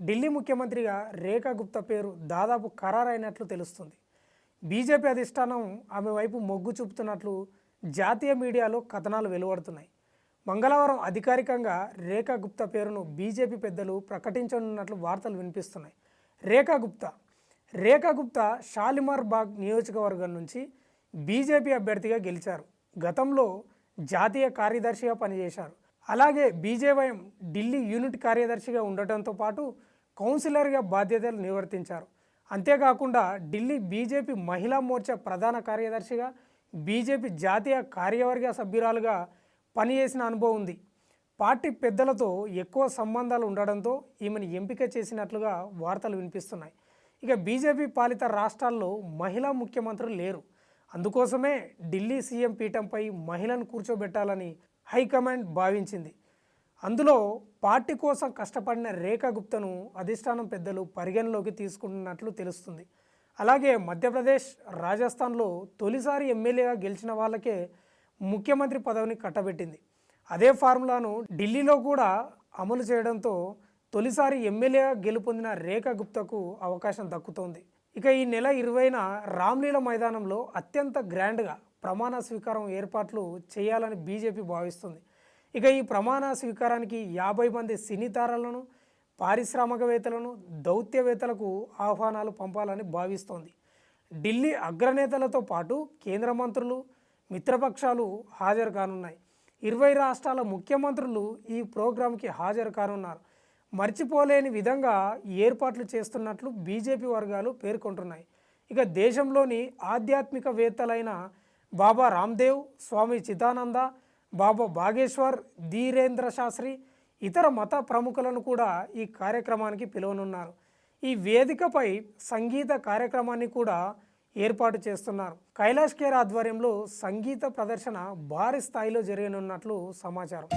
ఢిల్లీ ముఖ్యమంత్రిగా రేఖా గుప్తా పేరు దాదాపు ఖరారైనట్లు తెలుస్తుంది. బీజేపీ అధిష్టానం ఆమె వైపు మొగ్గు చూపుతున్నట్లు జాతీయ మీడియాలో కథనాలు వెలువడుతున్నాయి. మంగళవారం అధికారికంగా రేఖా గుప్తా పేరును బీజేపీ పెద్దలు ప్రకటించనున్నట్లు వార్తలు వినిపిస్తున్నాయి. రేఖా గుప్తా షాలిమార్ బాగ్ నియోజకవర్గం నుంచి బీజేపీ అభ్యర్థిగా గెలిచారు. గతంలో జాతీయ కార్యదర్శిగా పనిచేశారు. అలాగే బీజేవైఎం ఢిల్లీ యూనిట్ కార్యదర్శిగా ఉండటంతో పాటు కౌన్సిలర్గా బాధ్యతలు నిర్వర్తించారు. అంతేకాకుండా ఢిల్లీ బీజేపీ మహిళా మోర్చా ప్రధాన కార్యదర్శిగా, బీజేపీ జాతీయ కార్యవర్గ సభ్యురాలుగా పనిచేసిన అనుభవం ఉంది. పార్టీ పెద్దలతో ఎక్కువ సంబంధాలు ఉండడంతో ఈమెను ఎంపిక చేసినట్లుగా వార్తలు వినిపిస్తున్నాయి. ఇక బీజేపీ పాలిత రాష్ట్రాల్లో మహిళా ముఖ్యమంత్రులు లేరు. అందుకోసమే ఢిల్లీ సీఎం పీఠంపై మహిళను కూర్చోబెట్టాలని హైకమాండ్ భావించింది. అందులో పార్టీ కోసం కష్టపడిన రేఖా గుప్తను అధిష్టానం పెద్దలు పరిగణలోకి తీసుకుంటున్నట్లు తెలుస్తుంది. అలాగే మధ్యప్రదేశ్, రాజస్థాన్లో తొలిసారి ఎమ్మెల్యేగా గెలిచిన వాళ్ళకే ముఖ్యమంత్రి పదవిని కట్టబెట్టింది. అదే ఫార్ములాను ఢిల్లీలో కూడా అమలు చేయడంతో తొలిసారి ఎమ్మెల్యేగా గెలుపొందిన రేఖా గుప్తాకు అవకాశం దక్కుతోంది. ఇక ఈ నెల 20న రామ్లీలా మైదానంలో అత్యంత గ్రాండ్గా ప్రమాణ స్వీకారం ఏర్పాట్లు చేయాలని బీజేపీ భావిస్తుంది. ఇక ఈ ప్రమాణ స్వీకారానికి 50 మంది సినీ తారలను, పారిశ్రామికవేత్తలను, దౌత్యవేత్తలకు ఆహ్వానాలు పంపాలని భావిస్తోంది. ఢిల్లీ అగ్రనేతలతో పాటు కేంద్ర మంత్రులు, మిత్రపక్షాలు హాజరు కానున్నాయి. 20 రాష్ట్రాల ముఖ్యమంత్రులు ఈ ప్రోగ్రాంకి హాజరు కానున్నారు. మర్చిపోలేని విధంగా ఏర్పాట్లు చేస్తున్నట్లు బీజేపీ వర్గాలు పేర్కొంటున్నాయి. ఇక దేశంలోని ఆధ్యాత్మికవేత్తలైన బాబా రామ్దేవ్, స్వామి చిదానంద, బాబా బాగేశ్వర్, ధీరేంద్ర శాస్త్రి, ఇతర మత ప్రముఖులను కూడా ఈ కార్యక్రమానికి పిలువనున్నారు. ఈ వేదికపై సంగీత కార్యక్రమాన్ని కూడా ఏర్పాటు చేస్తున్నారు. కైలాష్ ఖేర్ ఆధ్వర్యంలో సంగీత ప్రదర్శన భారీ స్థాయిలో జరగనున్నట్లు సమాచారం.